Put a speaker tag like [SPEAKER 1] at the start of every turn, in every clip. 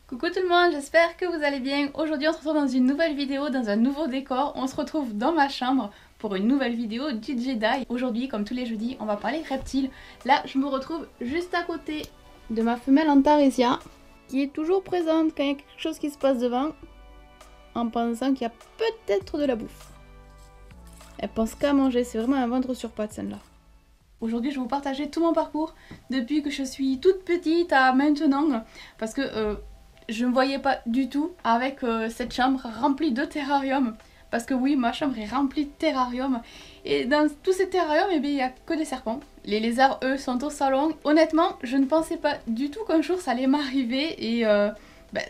[SPEAKER 1] Coucou tout le monde, j'espère que vous allez bien. Aujourd'hui on se retrouve dans une nouvelle vidéo, dans un nouveau décor. On se retrouve dans ma chambre pour une nouvelle vidéo du Jedi. Aujourd'hui, comme tous les jeudis, on va parler reptiles. Là, je me retrouve juste à côté de ma femelle Antaresia, qui est toujours présente quand il y a quelque chose qui se passe devant, en pensant qu'il y a peut-être de la bouffe. Elle pense qu'à manger, c'est vraiment un ventre sur pattes celle-là. Aujourd'hui, je vais vous partager tout mon parcours depuis que je suis toute petite à maintenant, parce que je ne me voyais pas du tout avec cette chambre remplie de terrariums. Parce que oui, ma chambre est remplie de terrariums. Et dans tous ces terrariums, il n'y a que des serpents. Les lézards, eux, sont au salon. Honnêtement, je ne pensais pas du tout qu'un jour ça allait m'arriver. Et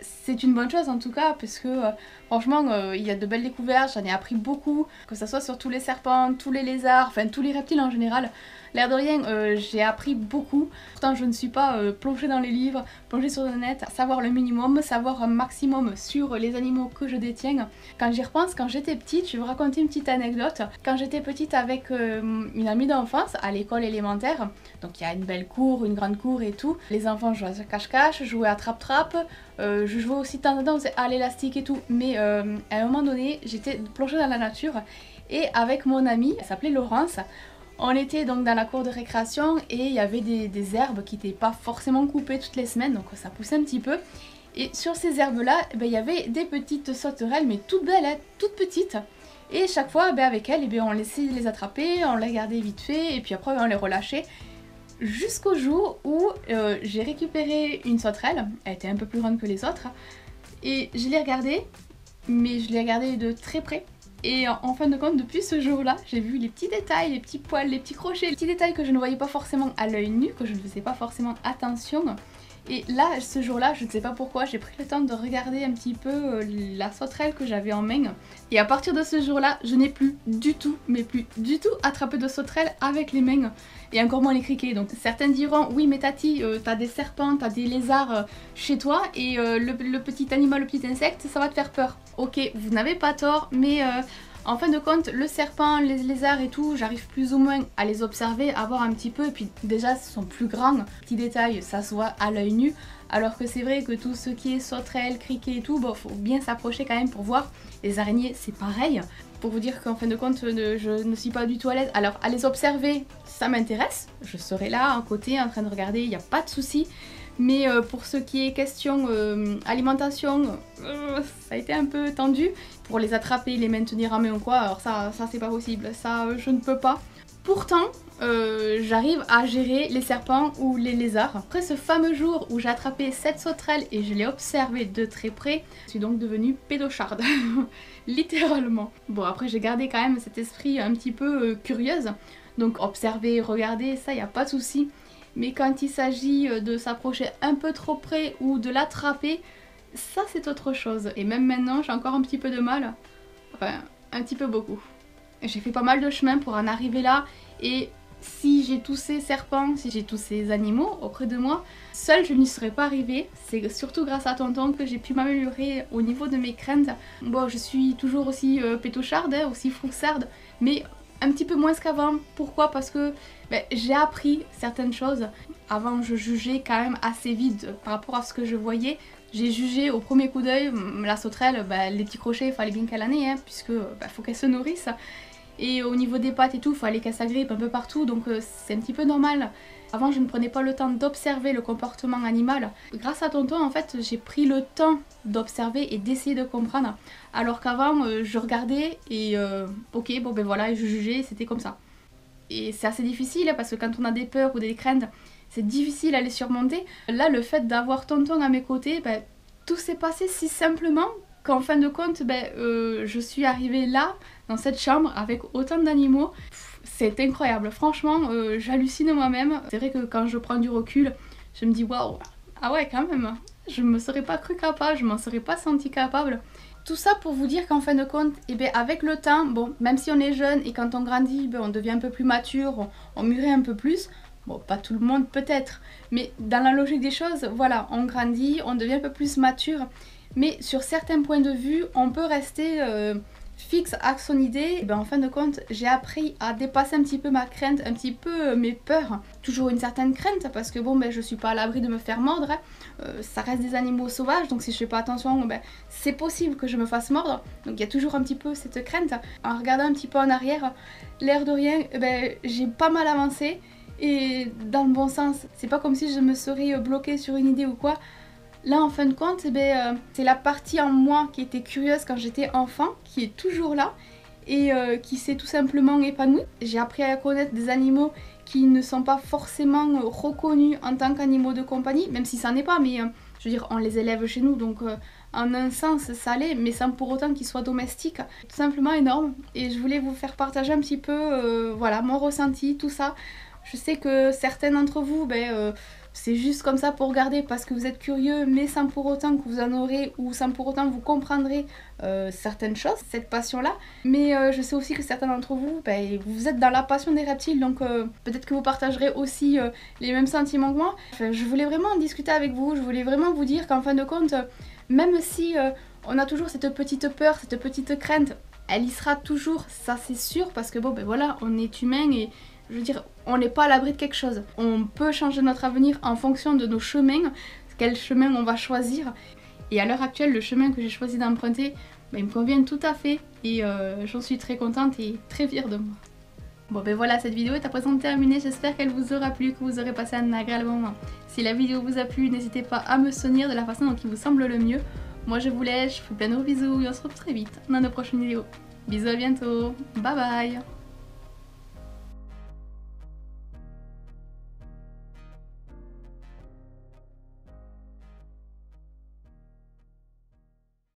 [SPEAKER 1] c'est une bonne chose en tout cas, parce que franchement, il y a de belles découvertes. J'en ai appris beaucoup. Que ce soit sur tous les serpents, tous les lézards, enfin tous les reptiles en général. L'air de rien, j'ai appris beaucoup. Pourtant, je ne suis pas plongée dans les livres, plongée sur le net, savoir le minimum, savoir un maximum sur les animaux que je détiens. Quand j'y repense, quand j'étais petite, je vais vous raconter une petite anecdote. Quand j'étais petite avec une amie d'enfance à l'école élémentaire, donc il y a une belle cour, une grande cour et tout, les enfants jouaient à cache-cache, jouaient à trappe-trappe, je jouais aussi de temps en temps à l'élastique et tout, mais à un moment donné, j'étais plongée dans la nature et avec mon amie, elle s'appelait Laurence. On était donc dans la cour de récréation et il y avait des herbes qui n'étaient pas forcément coupées toutes les semaines, donc ça poussait un petit peu. Et sur ces herbes-là, il y avait des petites sauterelles, mais toutes belles, hein, toutes petites. Et chaque fois, avec elles, on laissait les attraper, on les gardait vite fait, et puis après on les relâchait. Jusqu'au jour où j'ai récupéré une sauterelle, elle était un peu plus grande que les autres, et je l'ai regardée, mais je l'ai regardée de très près. Et en fin de compte, depuis ce jour-là, j'ai vu les petits détails, les petits poils, les petits crochets, les petits détails que je ne voyais pas forcément à l'œil nu, que je ne faisais pas forcément attention. Et là, ce jour-là, je ne sais pas pourquoi, j'ai pris le temps de regarder un petit peu la sauterelle que j'avais en main. Et à partir de ce jour-là, je n'ai plus du tout, mais plus du tout attrapé de sauterelle avec les mains. Et encore moins les criquets. Donc certains diront, oui mais Tati, t'as des serpents, t'as des lézards chez toi, et le petit animal, le petit insecte, ça va te faire peur. Ok, vous n'avez pas tort, mais en fin de compte, le serpent, les lézards et tout, j'arrive plus ou moins à les observer, à voir un petit peu, et puis déjà, ils sont plus grands. Petit détail, ça se voit à l'œil nu, alors que c'est vrai que tout ce qui est sauterelles, criquets et tout, bon, faut bien s'approcher quand même pour voir. Les araignées, c'est pareil. Pour vous dire qu'en fin de compte, je ne suis pas du tout à l'aise. Alors, à les observer, ça m'intéresse. Je serai là, à côté, en train de regarder, il n'y a pas de souci. Mais pour ce qui est question alimentation, ça a été un peu tendu. Pour les attraper, les maintenir en main ou quoi, alors ça c'est pas possible, ça je ne peux pas. Pourtant, j'arrive à gérer les serpents ou les lézards. Après ce fameux jour où j'ai attrapé cette sauterelle et je l'ai observée de très près, je suis donc devenue pédocharde, littéralement. Bon, après j'ai gardé quand même cet esprit un petit peu curieuse, donc observer, regarder, ça y a pas de souci. Mais quand il s'agit de s'approcher un peu trop près ou de l'attraper, ça c'est autre chose. Et même maintenant, j'ai encore un petit peu de mal. Enfin, un petit peu beaucoup. J'ai fait pas mal de chemin pour en arriver là. Et si j'ai tous ces serpents, si j'ai tous ces animaux auprès de moi, seule je n'y serais pas arrivée. C'est surtout grâce à Tonton que j'ai pu m'améliorer au niveau de mes craintes. Bon, je suis toujours aussi pétocharde, hein, aussi froussarde, mais un petit peu moins qu'avant. Pourquoi? Parce que j'ai appris certaines choses. Avant, je jugeais quand même assez vite par rapport à ce que je voyais. J'ai jugé au premier coup d'œil la sauterelle, les petits crochets, il fallait bien qu'elle en ait, hein, puisque faut qu'elle se nourrisse. Et au niveau des pattes et tout, il fallait qu'elle s'agrippe un peu partout, donc c'est un petit peu normal. Avant, je ne prenais pas le temps d'observer le comportement animal. Grâce à Tonton, en fait, j'ai pris le temps d'observer et d'essayer de comprendre. Alors qu'avant, je regardais et ok, bon voilà, je jugeais, c'était comme ça. Et c'est assez difficile, hein, parce que quand on a des peurs ou des craintes, c'est difficile à les surmonter. Là, le fait d'avoir Tonton à mes côtés, tout s'est passé si simplement qu'en fin de compte, je suis arrivée là, dans cette chambre, avec autant d'animaux. C'est incroyable, franchement, j'hallucine moi-même. C'est vrai que quand je prends du recul, je me dis waouh, ah ouais quand même, je me serais pas cru capable, je m'en serais pas senti capable. Tout ça pour vous dire qu'en fin de compte, avec le temps, bon, même si on est jeune et quand on grandit, on devient un peu plus mature, on mûrit un peu plus. Bon, pas tout le monde peut-être, mais dans la logique des choses, voilà, on grandit, on devient un peu plus mature. Mais sur certains points de vue, on peut rester fixe à son idée, et ben en fin de compte j'ai appris à dépasser un petit peu ma crainte, un petit peu mes peurs. Toujours une certaine crainte parce que bon ben je suis pas à l'abri de me faire mordre, hein. Ça reste des animaux sauvages, donc si je fais pas attention ben c'est possible que je me fasse mordre, donc il y a toujours un petit peu cette crainte. En regardant un petit peu en arrière, l'air de rien, ben j'ai pas mal avancé et dans le bon sens. C'est pas comme si je me serais bloquée sur une idée ou quoi. Là en fin de compte, c'est la partie en moi qui était curieuse quand j'étais enfant, qui est toujours là et qui s'est tout simplement épanouie. J'ai appris à connaître des animaux qui ne sont pas forcément reconnus en tant qu'animaux de compagnie, même si ça n'est pas, mais je veux dire on les élève chez nous, donc en un sens ça l'est, mais sans pour autant qu'ils soient domestiques. Tout simplement énorme, et je voulais vous faire partager un petit peu voilà, mon ressenti, tout ça. Je sais que certains d'entre vous, c'est juste comme ça pour regarder parce que vous êtes curieux, mais sans pour autant que vous en aurez ou sans pour autant que vous comprendrez certaines choses, cette passion-là. Mais je sais aussi que certains d'entre vous, vous êtes dans la passion des reptiles, donc peut-être que vous partagerez aussi les mêmes sentiments que moi. Enfin, je voulais vraiment en discuter avec vous, je voulais vraiment vous dire qu'en fin de compte, même si on a toujours cette petite peur, cette petite crainte, elle y sera toujours, ça c'est sûr, parce que bon, voilà, on est humain et je veux dire, on n'est pas à l'abri de quelque chose. On peut changer notre avenir en fonction de nos chemins, quel chemin on va choisir. Et à l'heure actuelle, le chemin que j'ai choisi d'emprunter, il me convient tout à fait et j'en suis très contente et très fière de moi. Bon voilà, cette vidéo est à présent terminée, j'espère qu'elle vous aura plu, que vous aurez passé un agréable moment. Si la vidéo vous a plu, n'hésitez pas à me soutenir de la façon dont il vous semble le mieux. Moi je vous laisse, je vous fais plein de gros bisous et on se retrouve très vite dans nos prochaines vidéos. Bisous, à bientôt, bye bye.